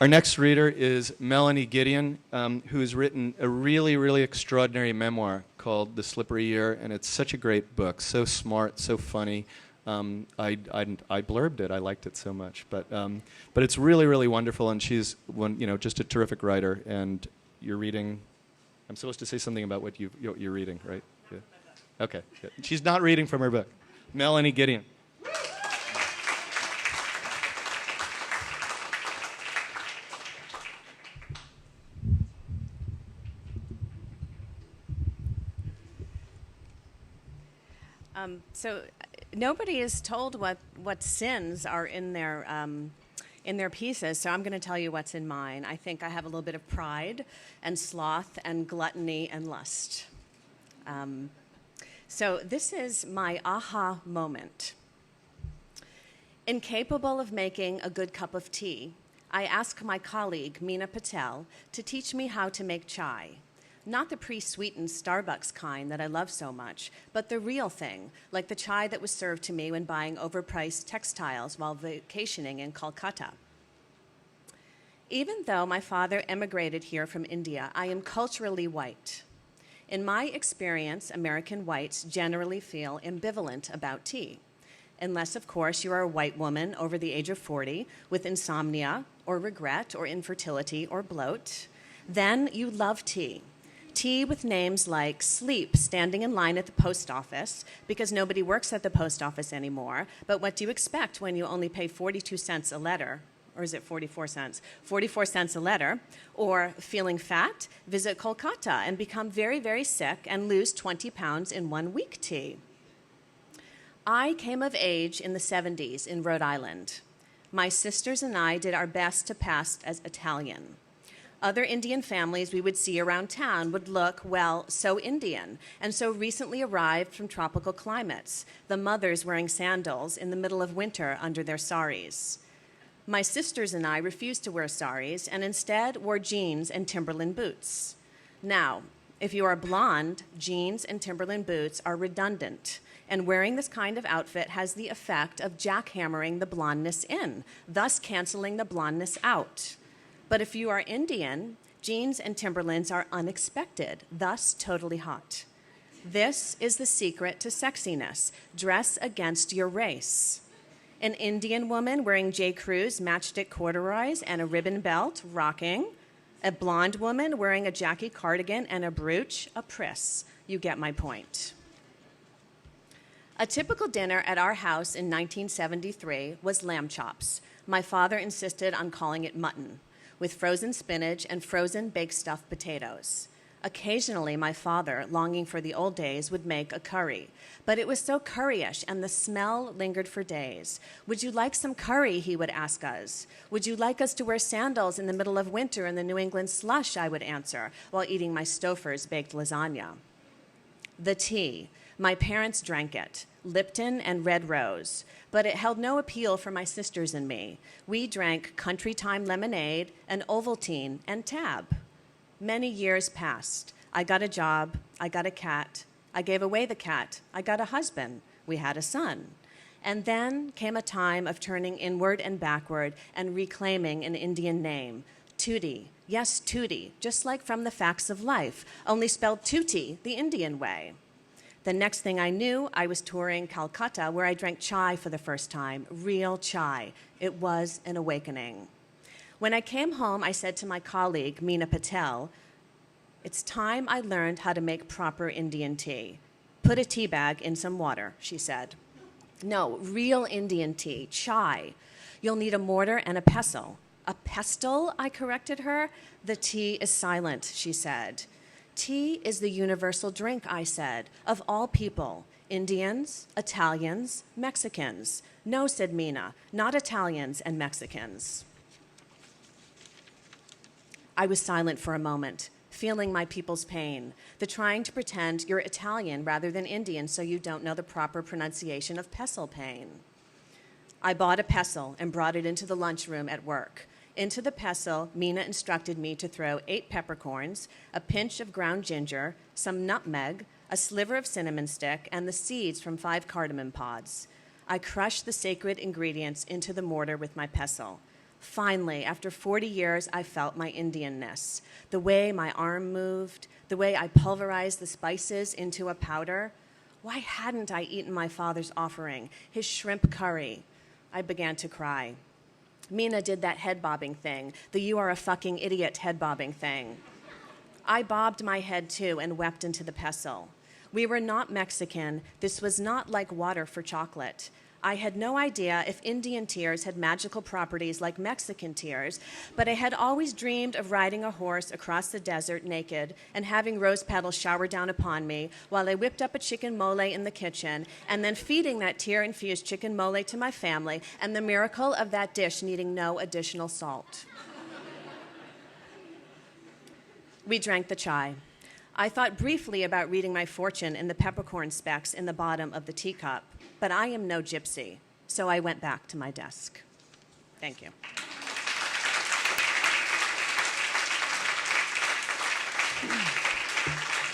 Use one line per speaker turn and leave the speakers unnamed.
Our next reader is Melanie Gideon, who has written a really, really extraordinary memoir called The Slippery Year, and it's such a great book, so smart, so funny. I blurbed it. I liked it so much, but it's really, really wonderful, and she's just a terrific writer. And you're reading. I'm supposed to say something about what you're reading, right? Yeah. Okay. Good. She's not reading from her book. Melanie Gideon.
So nobody is told what sins are in their pieces, so I'm going to tell you what's in mine. I think I have a little bit of pride and sloth and gluttony and lust. So this is my aha moment. Incapable of making a good cup of tea, I ask my colleague, Meena Patel, to teach me how to make chai. Not the pre-sweetened Starbucks kind that I love so much, but the real thing, like the chai that was served to me when buying overpriced textiles while vacationing in Calcutta. Even though my father emigrated here from India, I am culturally white. In my experience, American whites generally feel ambivalent about tea. Unless, of course, you are a white woman over the age of 40 with insomnia or regret or infertility or bloat, then you love tea. Tea with names like Sleep, standing in line at the post office because nobody works at the post office anymore. But what do you expect when you only pay 42 cents a letter? Or is it 44 cents? 44 cents a letter. Or feeling fat, visit Kolkata and become very, very sick and lose 20 pounds in 1 week tea. I came of age in the 70s in Rhode Island. My sisters and I did our best to pass as Italian. Other Indian families we would see around town would look, well, so Indian, and so recently arrived from tropical climates, the mothers wearing sandals in the middle of winter under their saris. My sisters and I refused to wear saris and instead wore jeans and Timberland boots. Now, if you are blonde, jeans and Timberland boots are redundant, and wearing this kind of outfit has the effect of jackhammering the blondness in, thus canceling the blondness out. But if you are Indian, jeans and Timberlands are unexpected, thus totally hot. This is the secret to sexiness. Dress against your race. An Indian woman wearing J. Crew's matchstick corduroys and a ribbon belt, rocking. A blonde woman wearing a Jackie cardigan and a brooch, a priss. You get my point. A typical dinner at our house in 1973 was lamb chops. My father insisted on calling it mutton, with frozen spinach and frozen baked stuffed potatoes. Occasionally, my father, longing for the old days, would make a curry. But it was so curryish, and the smell lingered for days. Would you like some curry, he would ask us. Would you like us to wear sandals in the middle of winter in the New England slush, I would answer, while eating my Stouffer's baked lasagna. The tea. My parents drank it, Lipton and Red Rose, but it held no appeal for my sisters and me. We drank Country Time lemonade and Ovaltine and Tab. Many years passed. I got a job. I got a cat. I gave away the cat. I got a husband. We had a son. And then came a time of turning inward and backward and reclaiming an Indian name, Tootie. Yes, Tootie, just like from the Facts of Life, only spelled Tootie the Indian way. The next thing I knew, I was touring Calcutta, where I drank chai for the first time, real chai. It was an awakening. When I came home, I said to my colleague, Meena Patel, it's time I learned how to make proper Indian tea. Put a tea bag in some water, she said. No, real Indian tea, chai. You'll need a mortar and a pestle. A pestle, I corrected her. The tea is silent, she said. Tea is the universal drink, I said, of all people, Indians, Italians, Mexicans. No, said Meena, not Italians and Mexicans. I was silent for a moment, feeling my people's pain, the trying to pretend you're Italian rather than Indian so you don't know the proper pronunciation of pestle pain. I bought a pestle and brought it into the lunchroom at work. Into the pestle, Meena instructed me to throw 8 peppercorns, a pinch of ground ginger, some nutmeg, a sliver of cinnamon stick, and the seeds from 5 cardamom pods. I crushed the sacred ingredients into the mortar with my pestle. Finally, after 40 years, I felt my Indianness. The way my arm moved, the way I pulverized the spices into a powder. Why hadn't I eaten my father's offering, his shrimp curry? I began to cry. Mina did that head bobbing thing, the "you are a fucking idiot" head bobbing thing. I bobbed my head too and wept into the pestle. We were not Mexican. This was not like water for chocolate. I had no idea if Indian tears had magical properties like Mexican tears, but I had always dreamed of riding a horse across the desert naked and having rose petals shower down upon me while I whipped up a chicken mole in the kitchen and then feeding that tear-infused chicken mole to my family, and the miracle of that dish needing no additional salt. We drank the chai. I thought briefly about reading my fortune in the peppercorn specks in the bottom of the teacup, but I am no gypsy, so I went back to my desk. Thank you.